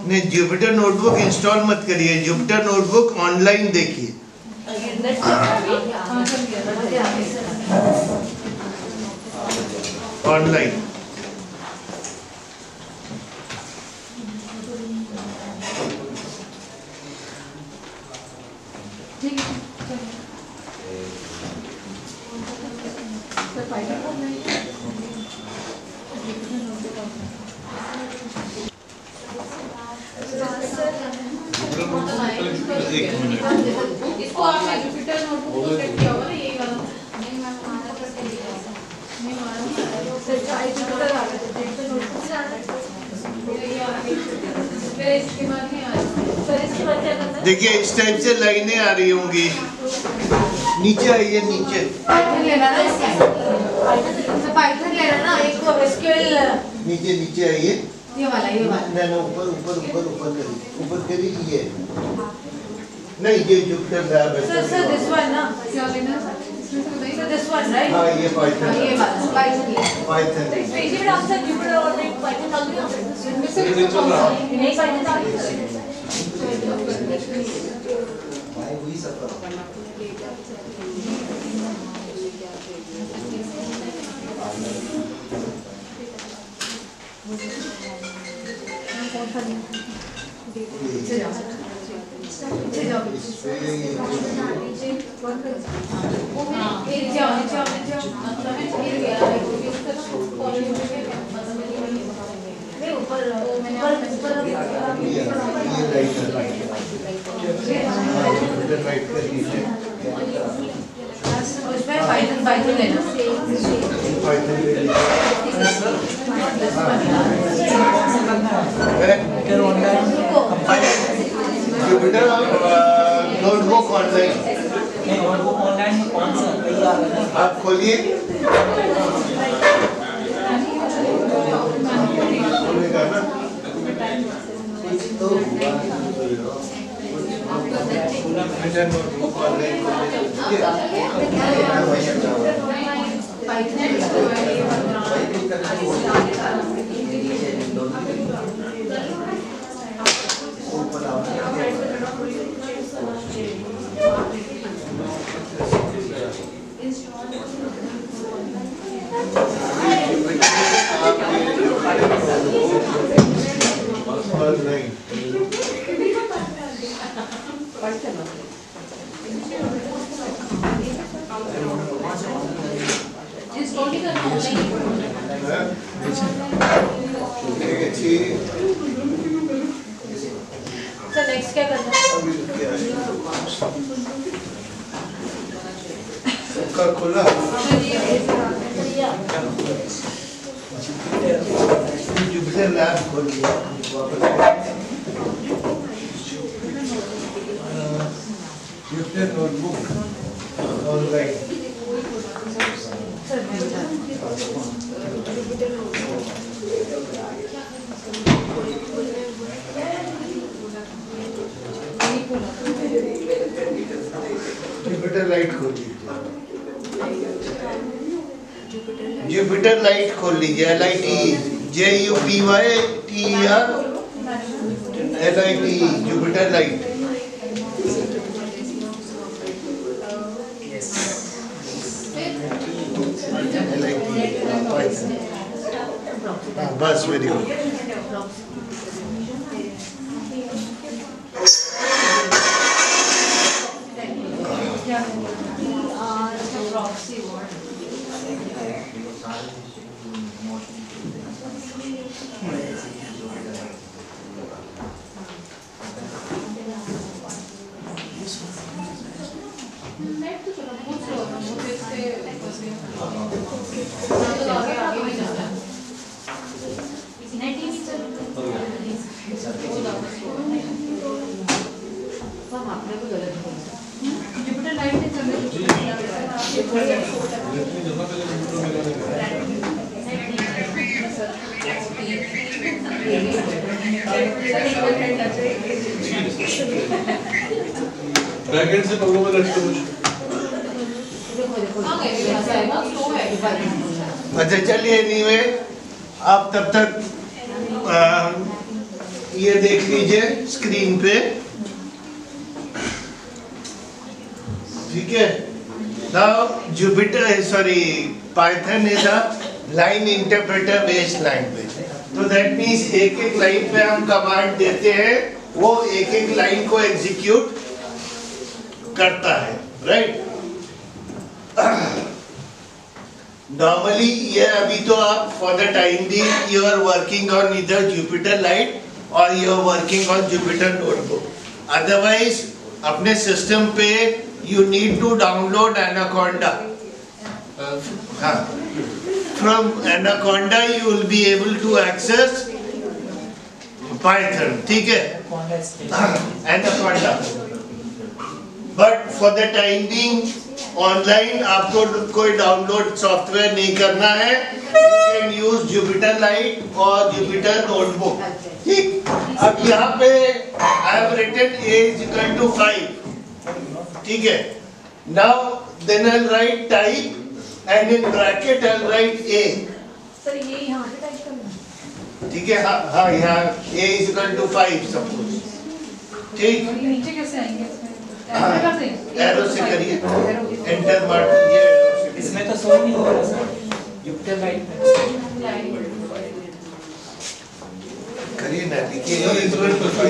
नहीं, जुपिटर नोटबुक इंस्टॉल मत करिए, जुपिटर नोटबुक ऑनलाइन देखिए। Online
इसको आपने Jupyter notebook को set किया होगा ना, यही वाला? नहीं मैम, हमारा पर सेट किया है। नहीं हमारा सर चाहे जुपिटर आ गया तो जुपिटर नोटबुक से आना है। फिर इसके बाद नहीं आ रहा सर, इसके बाद क्या करना है?
देखिए इस टाइप से लाइनें आ रही होंगी, नीचे आइए नीचे।
पाइथन लेना ना इसका, पाइथन लेना ना एक एसक्यूएल।
नीचे नीचे आइए,
ये वाला
ना ऊपर ऊपर ऊपर ऊपर करिए ये नहीं, ये जुपिटर लैब है
सर दिस वन ना, क्या लेना सर? This one right?
हाँ ये पाइथन,
ये वाला पाइथन ले।
पाइथन
इसी में आप सर जुपिटर और पाइथन डाल दिया इनमें से नहीं पाइथन डाल दिया। उसमें पाइथन लेना,
Jupyter notebook online,
notebook online में कौन सा
आप खोलिए, खोलेगा ना नोटबुक ऑनलाइन
सर नेक्स्ट क्या करना है?
का खुला जुपिटर लैब खोल दिया Jupyter notebook online Jupiter light खोल लीजिए, जुपिटर लाइट खोल लीजिए, LIT JUPYTER LIT Jupiter light. बस वेरी गुड।
जुपिटर लाइट से चल
बैकएंड से पकड़ो मैं रखता हूँ।
अच्छा चलिए एनीवे आप तब तक ये देख लीजिए स्क्रीन पे, ठीक है। Now Jupiter Python is a line interpreter based language, तो दैट मीन्स एक एक लाइन पे हम कमांड देते हैं, वो एक एक लाइन को एग्जीक्यूट करता है, राइट। Normally ये अभी तो आप for the time being you are working on either Jupyter Lite or you are working on Jupyter Notebook. Otherwise अपने system पे you need to download Anaconda. हाँ. From Anaconda you will be able to access Python. ठीक है? Anaconda. But for the time being online आपको कोई download software नहीं करना है. You can use Jupyter Lite और Jupyter Notebook. ठीक. अब यहाँ पे I have written a is equal to 5. ठीक है. Now then I'll write type and in bracket I'll write a.
Sir ये यहाँ पे टाइप करना.
ठीक है. हाँ यहाँ a is equal to 5 suppose. ठीक.
नीचे कैसे आएंगे इसमें?
एरो से करिए. एंटर मार दीजिए.
इसमें तो शो नहीं हो रहा सर. जुपिटर लाइट
करिए ना. लिखिए a equal to 5.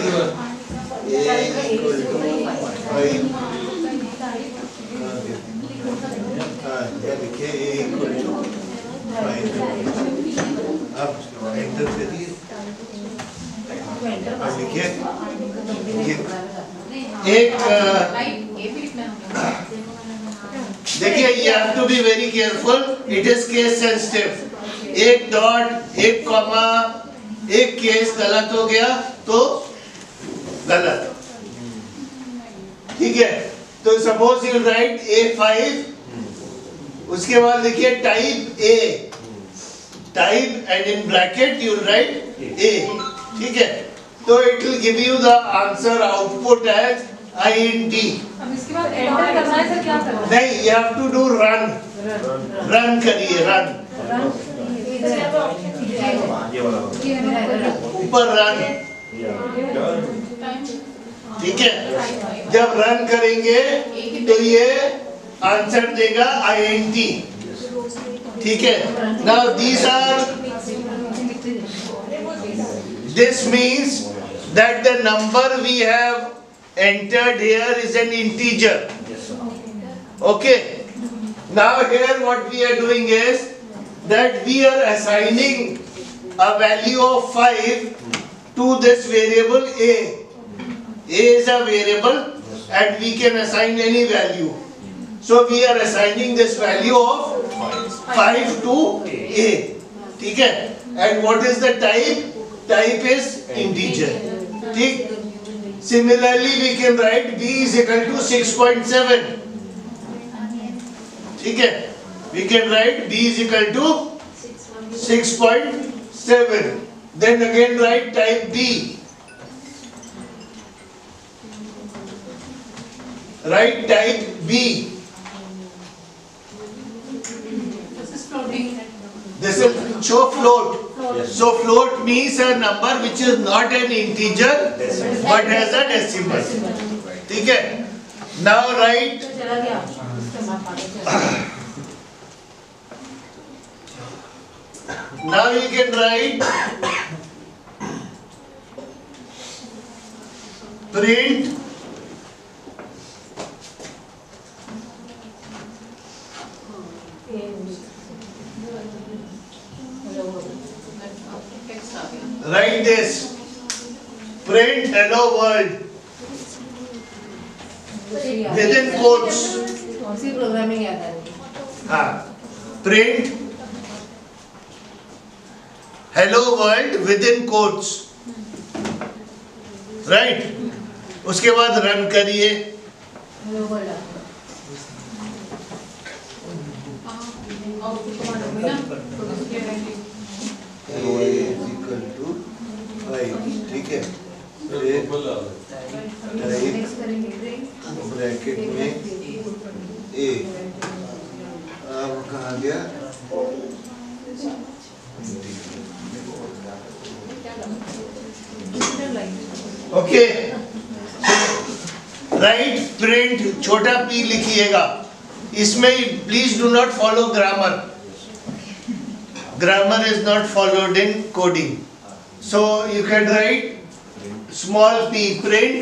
हाँ लिखिए a equal to 5. अब एंटर करिए. लिखिए एक देखिए you have to be very careful. It is case sensitive. एक डॉट एक कॉमा एक केस गलत हो गया तो गलत. ठीक है. तो सपोज यू राइट A5. उसके बाद लिखिए type A. Type and in bracket you write A. ठीक है. तो it will give you the answer output as INT.
अब इसके बाद एंटर करना है सर. क्या करना है?
नहीं, you have to do run. Run करिए. रन ऊपर रन. ठीक है. जब रन करेंगे तो ये आंसर देगा INT. ठीक है. Now these are, this means that the number we have entered here is an integer. Okay. Now here what we are doing is that we are assigning a value of 5 to this variable A. A is a variable and we can assign any value. So we are assigning this value of 5 to A. ठीक है. And what is the type? Type is integer. ठीक. Similarly, we can write b is equal to 6.7. ठीक है. We can write b is equal to 6.7. Then again write type b. Write type b. This is show float. So float means a number which is not an integer but has a decimal. ठीक है. Now write now you can write print write this. Print hello world within quotes.
Programming याद है.
हाँ. Print hello world within quotes. Right. उसके बाद run करिए. ठीक है. ब्रैकेट में A. अब कहाँ गया? ओके. राइट प्रिंट छोटा p लिखिएगा. इसमें please do not follow grammar. Grammar is not followed in coding. So you can write small p print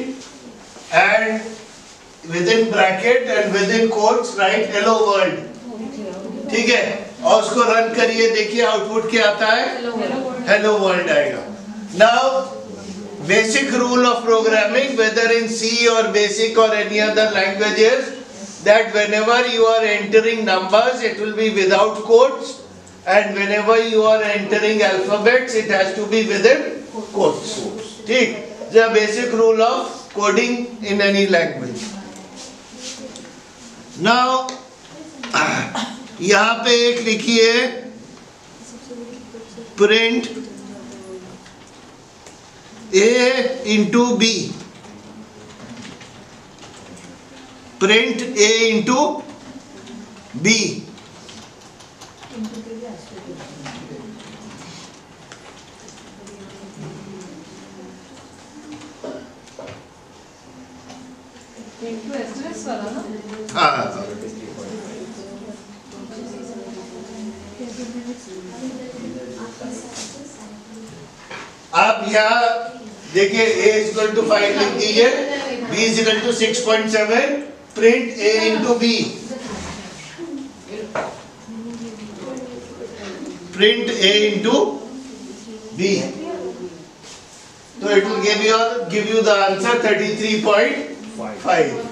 and within bracket and within quotes write hello world. ठीक है. और उसको run करिए, देखिए output क्या आता है, हेलो वर्ल्ड आएगा। Now basic rule of programming whether in C or basic or any other languages, that whenever you are entering numbers it will be without quotes, and whenever you are entering alphabets it has to be within quotes. ठीक, the basic rule of coding in any language. Now यहाँ पे एक लिखिए print A into B, print A into B.
into asterisk वाला ना?
हाँ, आप यहाँ देखिए A is equal to 5 लिख दीजिए, B is equal to 6.7, print A into B, print A into B, so it will give you the answer 33.5.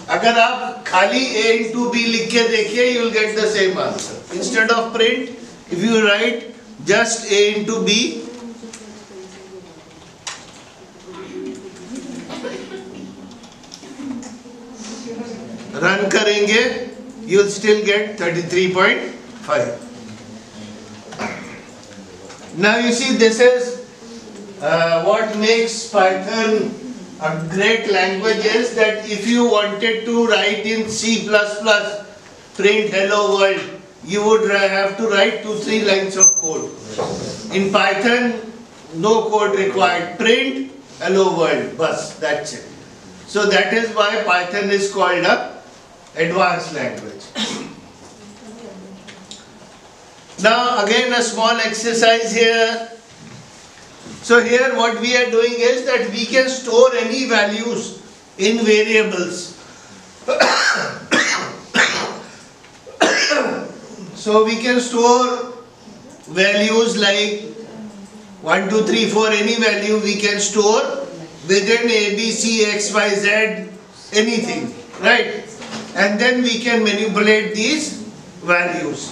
अगर आप खाली A into B लिख के देखिए, you will get the same answer. Instead of print, if you write just A into B, run करेंगे, you will still get 33.5. Now you see, this is what makes Python a great language, is that if you wanted to write in C++ print hello world, you would have to write 2-3 lines of code. In Python, no code required, print hello world, bas, that's it. So that is why Python is called a advanced language. Now again a small exercise here. So here what we are doing is that we can store any values in variables. So we can store values like 1, 2, 3, 4, any value we can store within A, B, C, X, Y, Z, anything, right? And then we can manipulate these values.